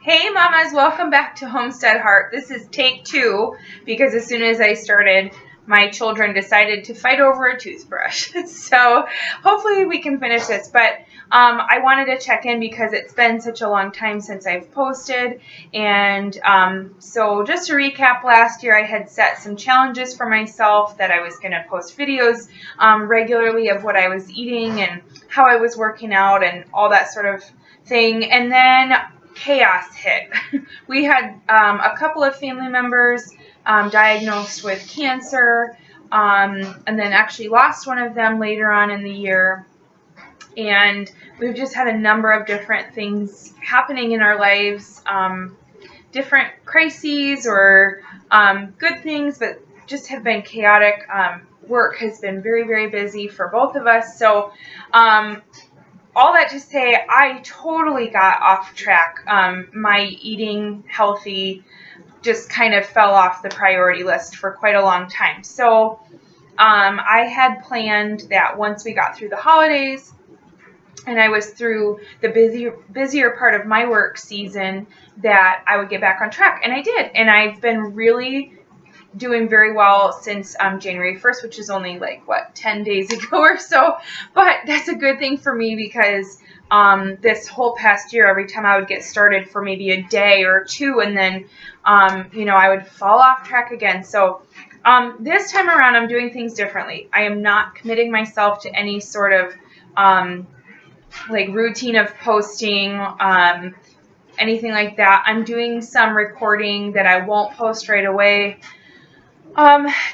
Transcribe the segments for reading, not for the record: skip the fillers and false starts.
Hey mamas, welcome back to Homestead Heart. This is take 2 because as soon as I started, my children decided to fight over a toothbrush. So hopefully we can finish this, but I wanted to check in because it's been such a long time since I've posted. And so just to recap, last year I had set some challenges for myself that I was going to post videos regularly of what I was eating and how I was working out and all that sort of thing. And then chaos hit. We had a couple of family members diagnosed with cancer, and then actually lost one of them later on in the year. And we've just had a number of different things happening in our lives, different crises or good things, but just have been chaotic. Work has been very, very busy for both of us. So all that to say, I totally got off track. My eating healthy just kind of fell off the priority list for quite a long time. So I had planned that once we got through the holidays and I was through the busier part of my work season, that I would get back on track. And I did. And I've been really doing very well since January 1st, which is only like, 10 days ago or so. But that's a good thing for me because this whole past year, every time I would get started for maybe a day or two, and then, I would fall off track again. So this time around, I'm doing things differently. I am not committing myself to any sort of routine of posting, anything like that. I'm doing some recording that I won't post right away.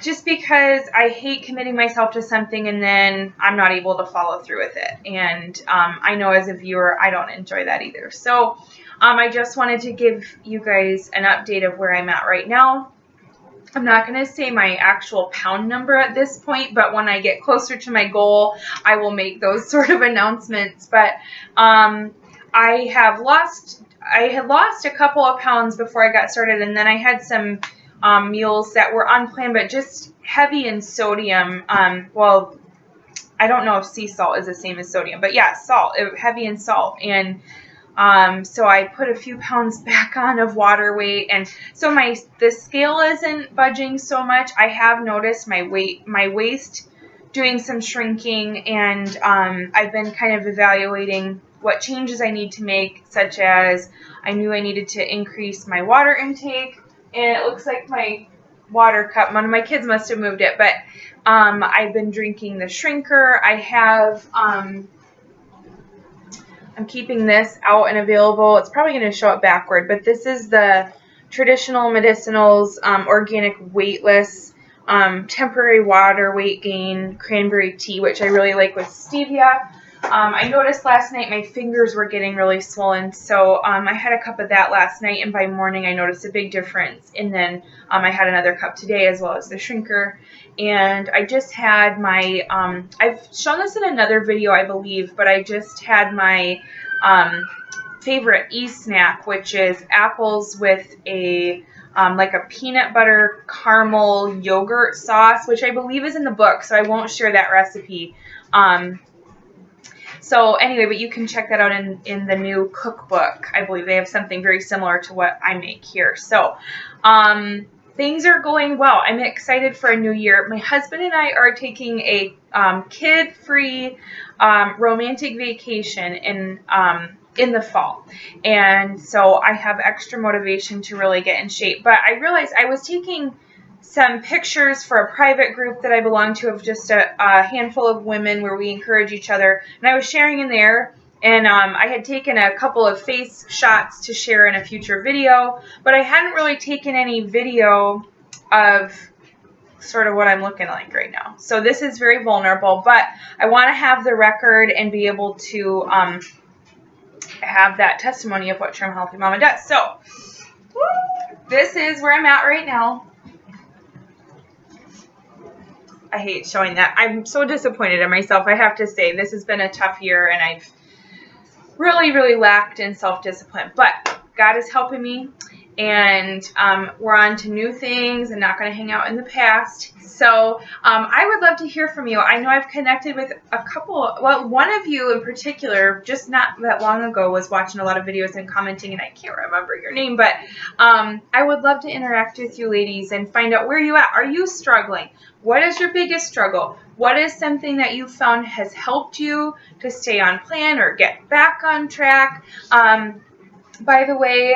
Just because I hate committing myself to something and then I'm not able to follow through with it. And I know as a viewer, I don't enjoy that either. So I just wanted to give you guys an update of where I'm at right now. I'm not going to say my actual pound number at this point, but when I get closer to my goal, I will make those sort of announcements. But I had lost a couple of pounds before I got started, and then I had some meals that were unplanned, but just heavy in sodium. Well, I don't know if sea salt is the same as sodium, but yeah, salt, heavy in salt. And so I put a few pounds back on of water weight. And so the scale isn't budging so much. I have noticed my waist doing some shrinking, and I've been kind of evaluating what changes I need to make, such as I knew I needed to increase my water intake. And it looks like my water cup, one of my kids must have moved it, but I've been drinking the shrinker. I have, I'm keeping this out and available. It's probably going to show up backward, but this is the Traditional Medicinals Organic Weightless Temporary Water Weight Gain Cranberry Tea, which I really like with stevia. I noticed last night my fingers were getting really swollen, so I had a cup of that last night, and by morning I noticed a big difference. And then I had another cup today as well as the shrinker. And I just had my, I've shown this in another video, I believe, but I just had my favorite e-snack, which is apples with a like a peanut butter caramel yogurt sauce, which I believe is in the book, so I won't share that recipe. So anyway, but you can check that out in the new cookbook. I believe they have something very similar to what I make here. So things are going well. I'm excited for a new year. My husband and I are taking a kid-free romantic vacation in the fall. And so I have extra motivation to really get in shape. But I realized I was taking some pictures for a private group that I belong to of just a handful of women where we encourage each other. And I was sharing in there, and I had taken a couple of face shots to share in a future video, but I hadn't really taken any video of sort of what I'm looking like right now. So this is very vulnerable, but I want to have the record and be able to have that testimony of what Trim Healthy Mama does. So this is where I'm at right now. I hate showing that. I'm so disappointed in myself, I have to say. This has been a tough year, and I've really, really lacked in self-discipline. But God is helping me, and we're on to new things and not going to hang out in the past. So I would love to hear from you. I know I've connected with a couple, well, one of you in particular, just not that long ago, was watching a lot of videos and commenting, and I can't remember your name, but I would love to interact with you ladies and find out where you at. Are you struggling? What is your biggest struggle? What is something that you found has helped you to stay on plan or get back on track? By the way,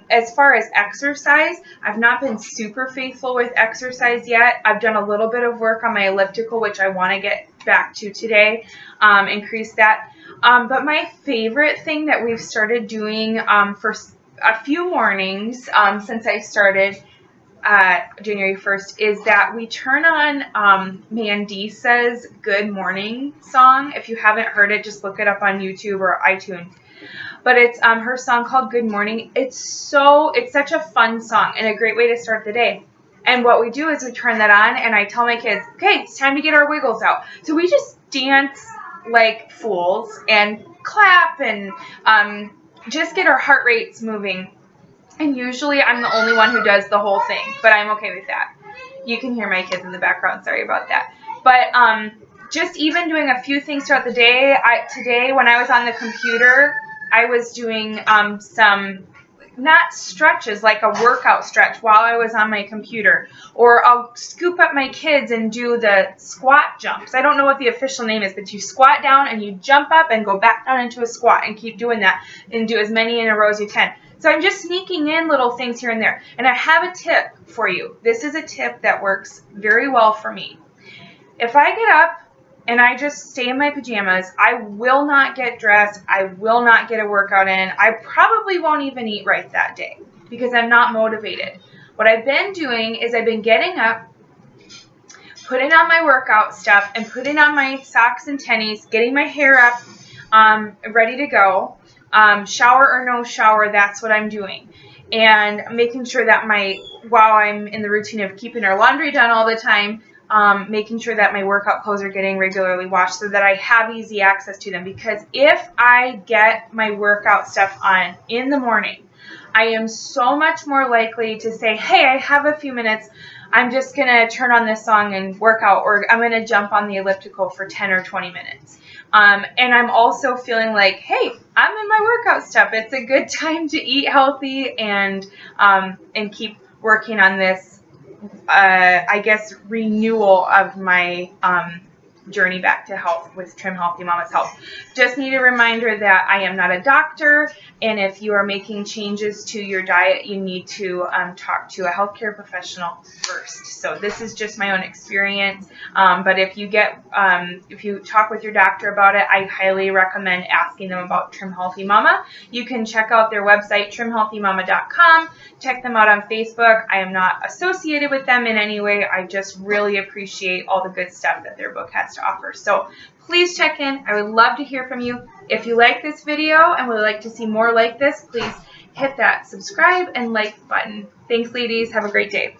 as far as exercise, I've not been super faithful with exercise yet. I've done a little bit of work on my elliptical, which I want to get back to today, increase that. But my favorite thing that we've started doing for a few mornings since I started January 1st is that we turn on Mandisa's Good Morning song. If you haven't heard it, just look it up on YouTube or iTunes. But it's her song called Good Morning. It's such a fun song and a great way to start the day. And what we do is we turn that on, and I tell my kids, okay, it's time to get our wiggles out. So we just dance like fools and clap and just get our heart rates moving. And usually I'm the only one who does the whole thing, but I'm okay with that. You can hear my kids in the background. Sorry about that. But just even doing a few things throughout the day. Today when I was on the computer, I was doing some, not stretches, like a workout stretch while I was on my computer. Or I'll scoop up my kids and do the squat jumps. I don't know what the official name is, but you squat down and you jump up and go back down into a squat and keep doing that and do as many in a row as you can. So I'm just sneaking in little things here and there. And I have a tip for you. This is a tip that works very well for me. If I get up and I just stay in my pajamas, I will not get dressed. I will not get a workout in. I probably won't even eat right that day because I'm not motivated. What I've been doing is I've been getting up, putting on my workout stuff, and putting on my socks and tennies, getting my hair up, ready to go. Shower or no shower, that's what I'm doing. And making sure that while I'm in the routine of keeping our laundry done all the time, making sure that my workout clothes are getting regularly washed so that I have easy access to them. Because if I get my workout stuff on in the morning, I am so much more likely to say, hey, I have a few minutes. I'm just going to turn on this song and work out, or I'm going to jump on the elliptical for 10 or 20 minutes. And I'm also feeling like, hey, I'm in my workout stuff. It's a good time to eat healthy and keep working on this, I guess, renewal of my journey back to health with Trim Healthy Mama's Health. Just need a reminder that I am not a doctor, and if you are making changes to your diet, you need to talk to a healthcare professional first. So this is just my own experience, but if you talk with your doctor about it, I highly recommend asking them about Trim Healthy Mama. You can check out their website, trimhealthymama.com. Check them out on Facebook. I am not associated with them in any way. I just really appreciate all the good stuff that their book has to offer. So please check in. I would love to hear from you. If you like this video and would like to see more like this, please hit that subscribe and like button. Thanks, ladies. Have a great day.